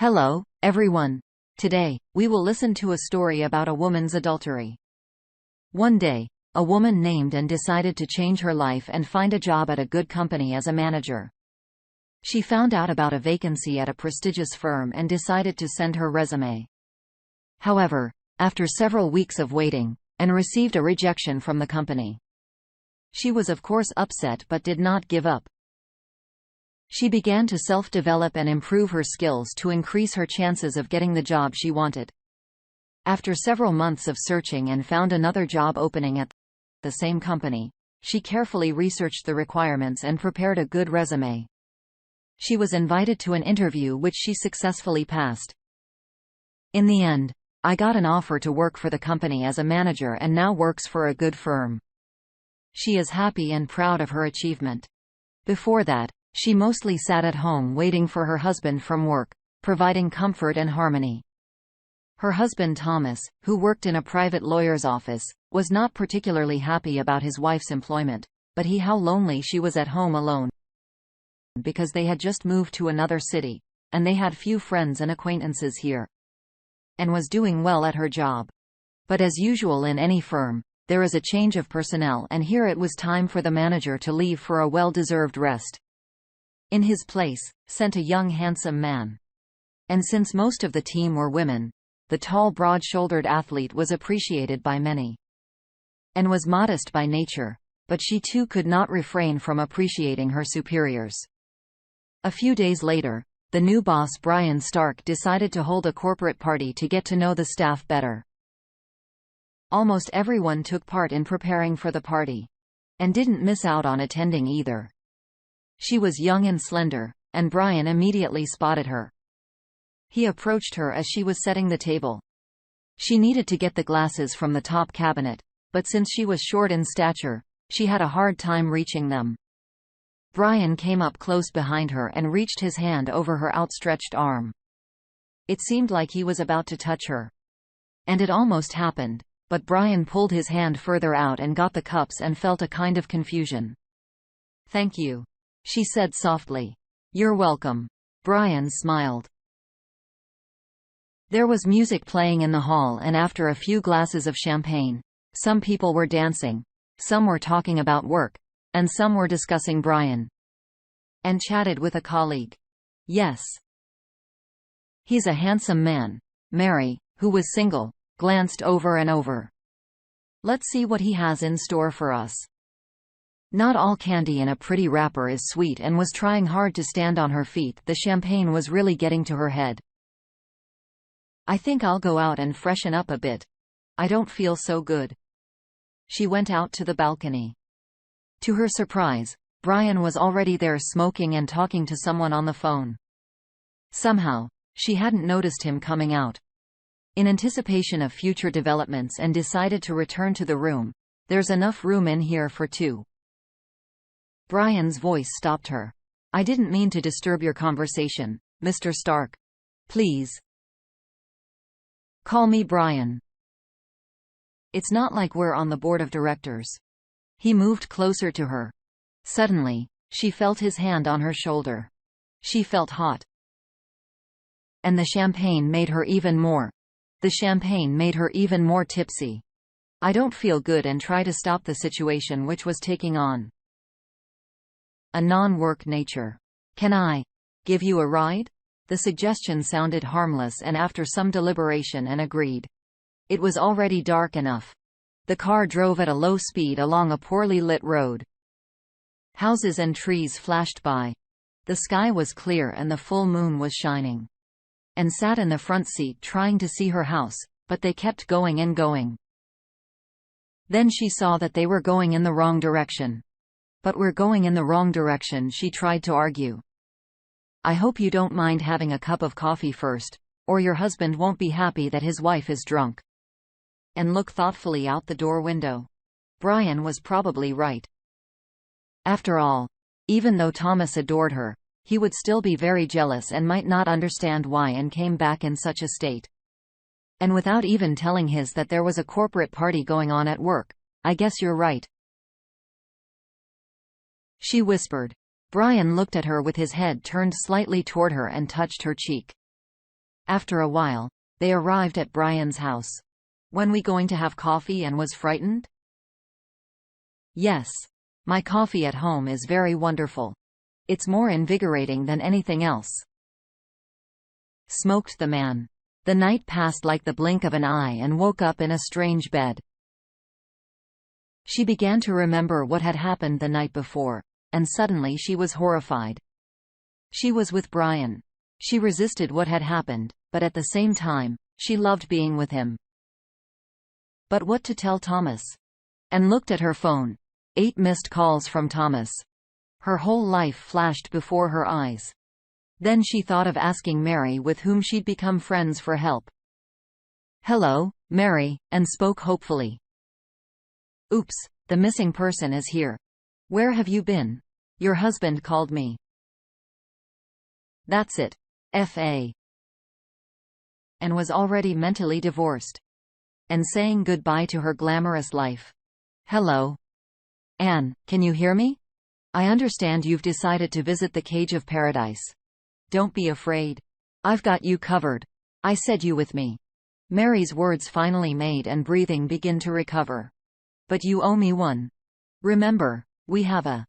Hello, everyone. Today, we will listen to a story about a woman's adultery. One day, a woman named and decided to change her life and find a job at a good company as a manager. She found out about a vacancy at a prestigious firm and decided to send her resume. However, after several weeks of waiting, and received a rejection from the company. She was of course upset but did not give up. She began to self-develop and improve her skills to increase her chances of getting the job she wanted. After several months of searching and found another job opening at the same company, she carefully researched the requirements and prepared a good resume. She was invited to an interview which she successfully passed. In the end, I got an offer to work for the company as a manager and now works for a good firm. She is happy and proud of her achievement. Before that, she mostly sat at home waiting for her husband from work, providing comfort and harmony. Her husband Thomas, who worked in a private lawyer's office, was not particularly happy about his wife's employment, but how lonely she was at home alone. Because they had just moved to another city, and they had few friends and acquaintances here. And was doing well at her job. But as usual in any firm, there is a change of personnel, and here it was time for the manager to leave for a well-deserved rest. In his place, sent a young handsome man. And since most of the team were women, the tall broad-shouldered athlete was appreciated by many. And was modest by nature, but she too could not refrain from appreciating her superiors. A few days later, the new boss Brian Stark decided to hold a corporate party to get to know the staff better. Almost everyone took part in preparing for the party. And didn't miss out on attending either. She was young and slender, and Brian immediately spotted her. He approached her as she was setting the table. She needed to get the glasses from the top cabinet, but since she was short in stature, she had a hard time reaching them. Brian came up close behind her and reached his hand over her outstretched arm. It seemed like he was about to touch her. And it almost happened, but Brian pulled his hand further out and got the cups and felt a kind of confusion. "Thank you," she said softly. "You're welcome." Brian smiled. There was music playing in the hall, and after a few glasses of champagne, some people were dancing, some were talking about work, and some were discussing Brian. And chatted with a colleague. "Yes. He's a handsome man." Mary, who was single, glanced over and over. "Let's see what he has in store for us." Not all candy in a pretty wrapper is sweet, and was trying hard to stand on her feet. The champagne was really getting to her head. "I think I'll go out and freshen up a bit. I don't feel so good." She went out to the balcony. To her surprise, Brian was already there smoking and talking to someone on the phone. Somehow, she hadn't noticed him coming out. In anticipation of future developments, and decided to return to the room. "There's enough room in here for two." Brian's voice stopped her. "I didn't mean to disturb your conversation, Mr. Stark. Please call me Brian. It's not like we're on the board of directors." He moved closer to her. Suddenly, she felt his hand on her shoulder. She felt hot. And the champagne made her even more. The champagne made her even more tipsy. "I don't feel good," and try to stop the situation which was taking on a non-work nature. "Can I give you a ride?" The suggestion sounded harmless, and after some deliberation and agreed. It was already dark enough. The car drove at a low speed along a poorly lit road. Houses and trees flashed by. The sky was clear and the full moon was shining. And sat in the front seat trying to see her house, but they kept going and going. Then she saw that they were going in the wrong direction. "But we're going in the wrong direction," she tried to argue. "I hope you don't mind having a cup of coffee first, or your husband won't be happy that his wife is drunk." And look thoughtfully out the door window. Brian was probably right. After all, even though Thomas adored her, he would still be very jealous and might not understand why, and came back in such a state. And without even telling his that there was a corporate party going on at work. "I guess you're right," she whispered. Brian looked at her with his head turned slightly toward her and touched her cheek. After a while, they arrived at Brian's house. "When we going to have coffee?" and was frightened. "Yes. My coffee at home is very wonderful. It's more invigorating than anything else," smoked the man. The night passed like the blink of an eye and woke up in a strange bed. She began to remember what had happened the night before, and suddenly she was horrified. She was with Brian. She resisted what had happened, but at the same time, she loved being with him. But what to tell Thomas? And looked at her phone. 8 missed calls from Thomas. Her whole life flashed before her eyes. Then she thought of asking Mary, with whom she'd become friends, for help. "Hello, Mary," and spoke hopefully. "Oops, the missing person is here. Where have you been? Your husband called me." That's it. F.A. And was already mentally divorced. And saying goodbye to her glamorous life. "Hello. Anne, can you hear me? I understand you've decided to visit the Cage of Paradise. Don't be afraid. I've got you covered. I said you with me." Mary's words finally made and breathing begin to recover. "But you owe me one. Remember, we have a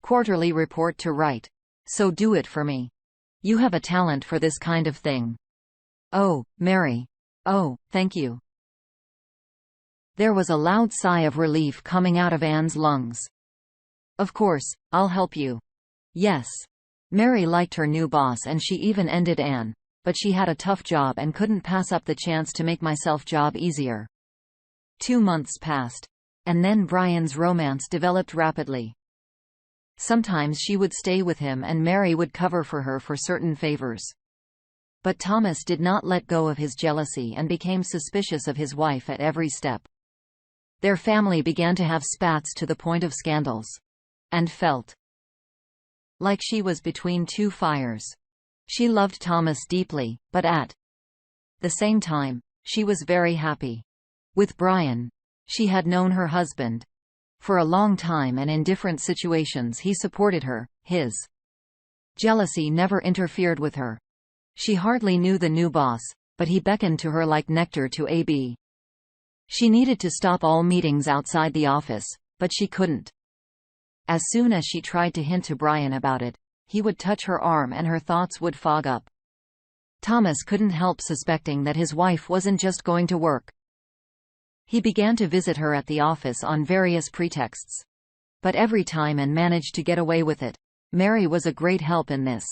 quarterly report to write. So do it for me. You have a talent for this kind of thing." "Oh, Mary. Oh, thank you." There was a loud sigh of relief coming out of Anne's lungs. "Of course, I'll help you." Yes. Mary liked her new boss and she even ended Anne, but she had a tough job and couldn't pass up the chance to make myself job easier. 2 months passed. And then Brian's romance developed rapidly. Sometimes she would stay with him and Mary would cover for her for certain favors. But Thomas did not let go of his jealousy and became suspicious of his wife at every step. Their family began to have spats to the point of scandals. And felt like she was between two fires. She loved Thomas deeply, but at the same time, she was very happy with Brian. She had known her husband for a long time and in different situations he supported her. His jealousy never interfered with her. She hardly knew the new boss, but he beckoned to her like nectar to a bee. She needed to stop all meetings outside the office, but she couldn't. As soon as she tried to hint to Brian about it, he would touch her arm and her thoughts would fog up. Thomas couldn't help suspecting that his wife wasn't just going to work. He began to visit her at the office on various pretexts. But every time and managed to get away with it. Mary was a great help in this.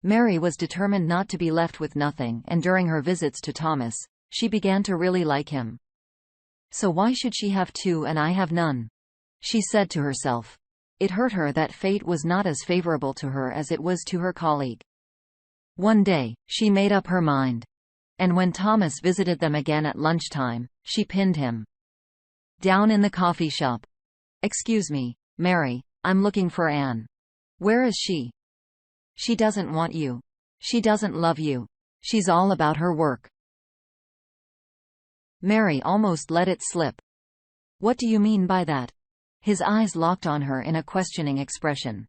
Mary was determined not to be left with nothing, and during her visits to Thomas, she began to really like him. "So why should she have two and I have none?" she said to herself. It hurt her that fate was not as favorable to her as it was to her colleague. One day, she made up her mind. And when Thomas visited them again at lunchtime, she pinned him down in the coffee shop. "Excuse me, Mary, I'm looking for Anne. Where is she? She doesn't want you. She doesn't love you. She's all about her work." Mary almost let it slip. "What do you mean by that?" His eyes locked on her in a questioning expression.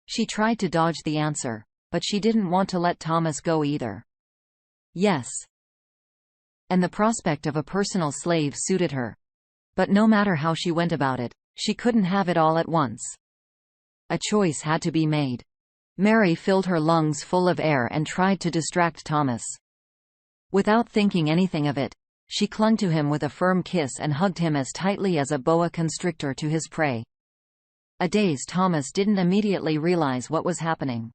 She tried to dodge the answer, but she didn't want to let Thomas go either. Yes. And the prospect of a personal slave suited her. But no matter how she went about it, she couldn't have it all at once. A choice had to be made. Mary filled her lungs full of air and tried to distract Thomas. Without thinking anything of it, she clung to him with a firm kiss and hugged him as tightly as a boa constrictor to his prey. A dazed Thomas didn't immediately realize what was happening.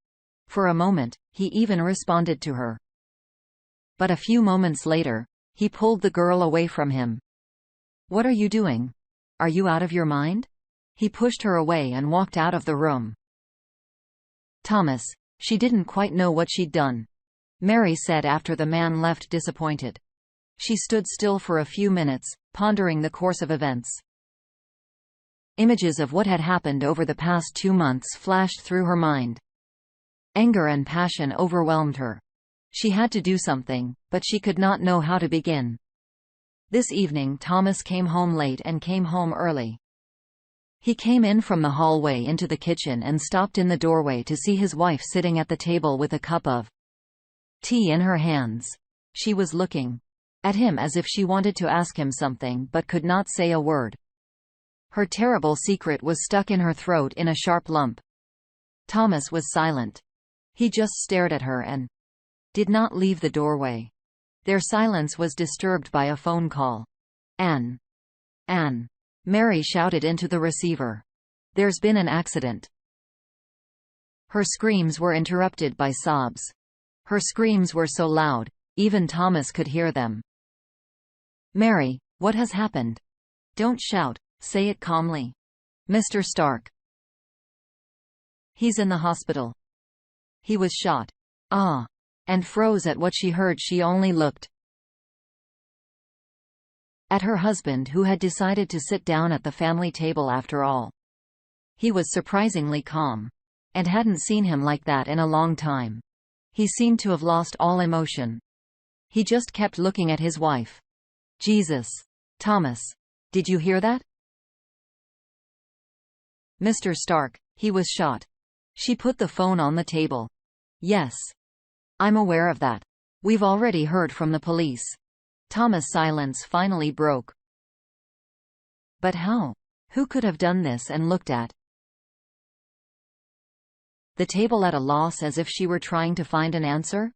For a moment, he even responded to her. But a few moments later, he pulled the girl away from him. "What are you doing? Are you out of your mind?" He pushed her away and walked out of the room. "Thomas, she didn't quite know what she'd done," Mary said after the man left disappointed. She stood still for a few minutes, pondering the course of events. Images of what had happened over the past 2 months flashed through her mind. Anger and passion overwhelmed her. She had to do something, but she could not know how to begin. This evening Thomas came home late and came home early. He came in from the hallway into the kitchen and stopped in the doorway to see his wife sitting at the table with a cup of tea in her hands. She was looking at him as if she wanted to ask him something but could not say a word. Her terrible secret was stuck in her throat in a sharp lump. Thomas was silent. He just stared at her and did not leave the doorway. Their silence was disturbed by a phone call. Anne. Anne. Mary shouted into the receiver. There's been an accident. Her screams were interrupted by sobs. Her screams were so loud, even Thomas could hear them. Mary, what has happened? Don't shout, say it calmly. Mr. Stark. He's in the hospital. He was shot. Ah. And froze at what she heard. She only looked at her husband, who had decided to sit down at the family table after all. He was surprisingly calm, and hadn't seen him like that in a long time. He seemed to have lost all emotion. He just kept looking at his wife. Jesus. Thomas. Did you hear that? Mr. Stark, he was shot. She put the phone on the table. Yes. I'm aware of that. We've already heard from the police. Thomas' silence finally broke. But how? Who could have done this? And looked at the table at a loss, as if she were trying to find an answer?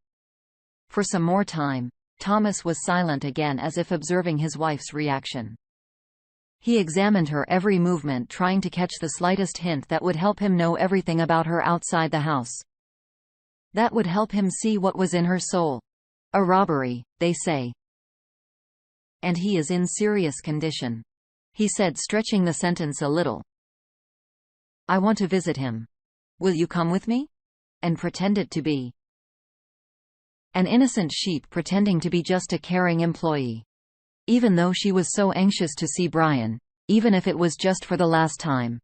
For some more time, Thomas was silent again, as if observing his wife's reaction. He examined her every movement, trying to catch the slightest hint that would help him know everything about her outside the house. That would help him see what was in her soul. A robbery, they say. And he is in serious condition, he said, stretching the sentence a little. I want to visit him. Will you come with me? And pretended to be an innocent sheep, pretending to be just a caring employee. Even though she was so anxious to see Brian, even if it was just for the last time.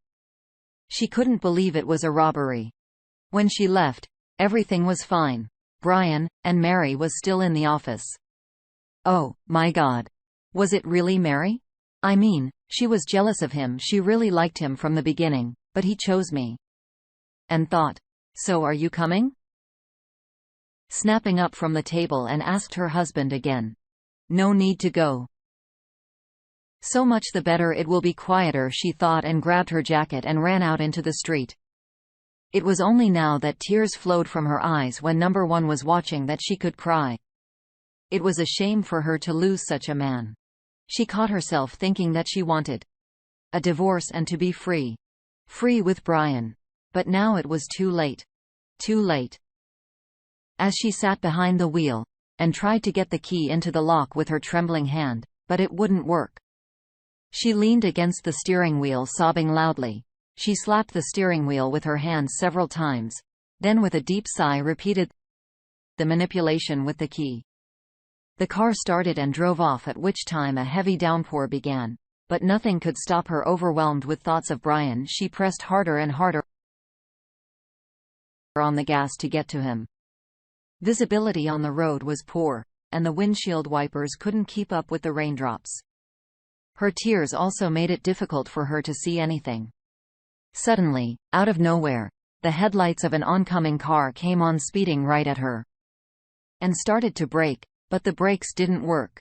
She couldn't believe it was a robbery. When she left, everything was fine. Brian, and Mary was still in the office. Oh, my God. Was it really Mary? I mean, she was jealous of him. She really liked him from the beginning, but he chose me. And thought, so are you coming? Snapping up from the table, and asked her husband again. No need to go. So much the better, it will be quieter, she thought, and grabbed her jacket and ran out into the street. It was only now that tears flowed from her eyes, when number one was watching, that she could cry. It was a shame for her to lose such a man. She caught herself thinking that she wanted a divorce and to be free. Free with Brian. But now it was too late. Too late. As she sat behind the wheel, and tried to get the key into the lock with her trembling hand, but it wouldn't work. She leaned against the steering wheel, sobbing loudly. She slapped the steering wheel with her hands several times, then with a deep sigh repeated the manipulation with the key. The car started and drove off, at which time a heavy downpour began, but nothing could stop her. Overwhelmed with thoughts of Brian, she pressed harder and harder on the gas to get to him. Visibility on the road was poor, and the windshield wipers couldn't keep up with the raindrops. Her tears also made it difficult for her to see anything. Suddenly, out of nowhere, the headlights of an oncoming car came on, speeding right at her, and started to brake, but the brakes didn't work.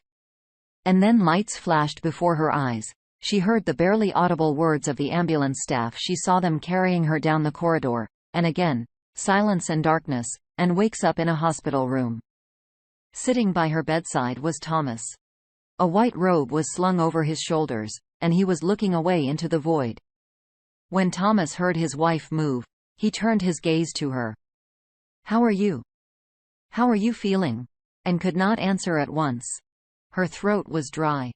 And then lights flashed before her eyes. She heard the barely audible words of the ambulance staff. She saw them carrying her down the corridor, and again, silence and darkness, and wakes up in a hospital room. Sitting by her bedside was Thomas. A white robe was slung over his shoulders, and he was looking away into the void. When Thomas heard his wife move, he turned his gaze to her. How are you? How are you feeling? And could not answer at once. Her throat was dry.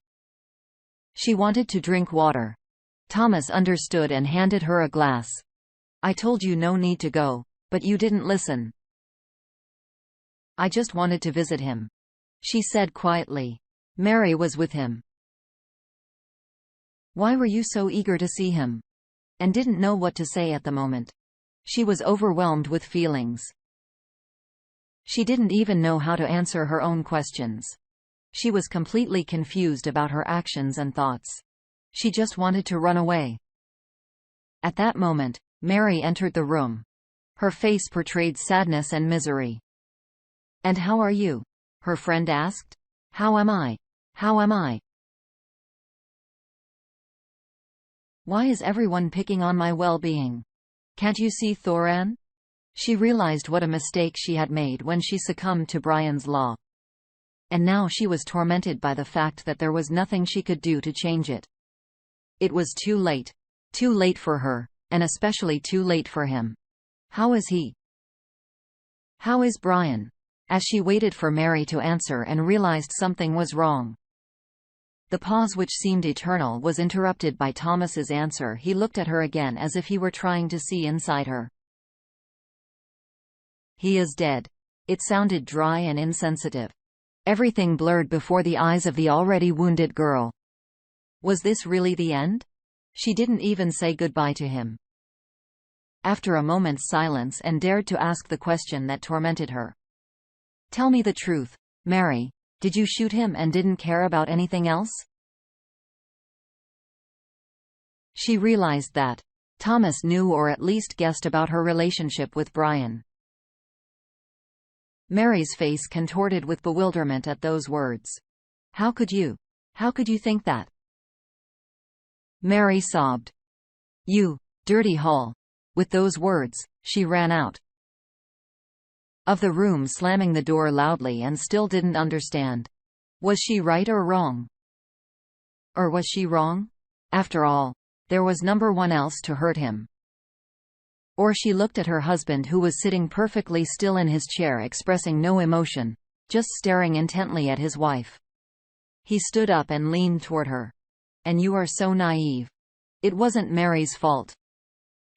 She wanted to drink water. Thomas understood and handed her a glass. I told you no need to go, but you didn't listen. I just wanted to visit him, she said quietly. Mary was with him. Why were you so eager to see him? And didn't know what to say at the moment. She was overwhelmed with feelings. She didn't even know how to answer her own questions. She was completely confused about her actions and thoughts. She just wanted to run away. At that moment, Mary entered the room. Her face portrayed sadness and misery. "And how are you?" her friend asked. "How am I? How am I? Why is everyone picking on my well-being? Can't you see Thoran?" She realized what a mistake she had made when she succumbed to Brian's law. And now she was tormented by the fact that there was nothing she could do to change it. It was too late. Too late for her, and especially too late for him. How is he? How is Brian? As she waited for Mary to answer and realized something was wrong. The pause, which seemed eternal, was interrupted by Thomas's answer. He looked at her again as if he were trying to see inside her. "He is dead." It sounded dry and insensitive. Everything blurred before the eyes of the already wounded girl. Was this really the end? She didn't even say goodbye to him. After a moment's silence, and dared to ask the question that tormented her. "Tell me the truth, Mary. Did you shoot him and didn't care about anything else?" She realized that Thomas knew, or at least guessed, about her relationship with Brian. Mary's face contorted with bewilderment at those words. How could you think that?" Mary sobbed. "You dirty Hall." With those words, she ran out of the room, slamming the door loudly, and still didn't understand. Was she right or wrong? Or was she wrong? After all, there was no one else to hurt him. Or she looked at her husband, who was sitting perfectly still in his chair, expressing no emotion, just staring intently at his wife. He stood up and leaned toward her. "And you are so naive. It wasn't Mary's fault."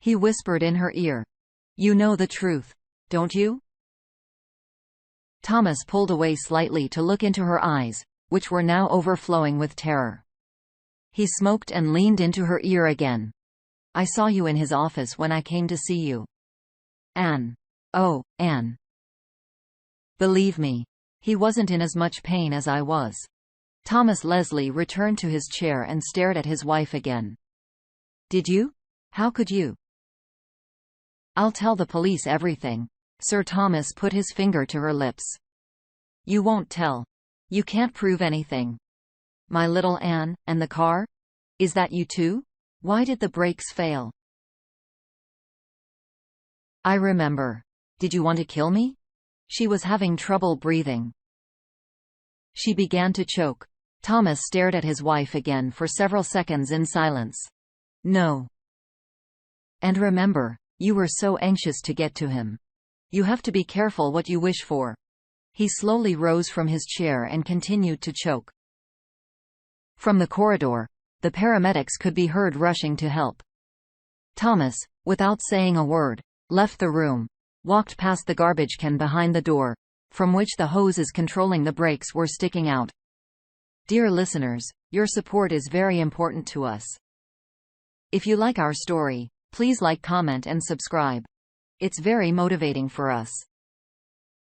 He whispered in her ear. "You know the truth, don't you?" Thomas pulled away slightly to look into her eyes, which were now overflowing with terror. He smoked and leaned into her ear again. "I saw you in his office when I came to see you. Anne. Oh, Anne. Believe me, he wasn't in as much pain as I was." Thomas Leslie returned to his chair and stared at his wife again. "Did you? How could you?" "I'll tell the police everything." Sir Thomas put his finger to her lips. "You won't tell. You can't prove anything. My little Anne, and the car? Is that you too? Why did the brakes fail?" "I remember. Did you want to kill me?" She was having trouble breathing. She began to choke. Thomas stared at his wife again for several seconds in silence. "No. And remember, you were so anxious to get to him. You have to be careful what you wish for." He slowly rose from his chair and continued to choke. From the corridor, the paramedics could be heard rushing to help. Thomas, without saying a word, left the room, walked past the garbage can behind the door, from which the hoses controlling the brakes were sticking out. Dear listeners, your support is very important to us. If you like our story, please like, comment and subscribe. It's very motivating for us.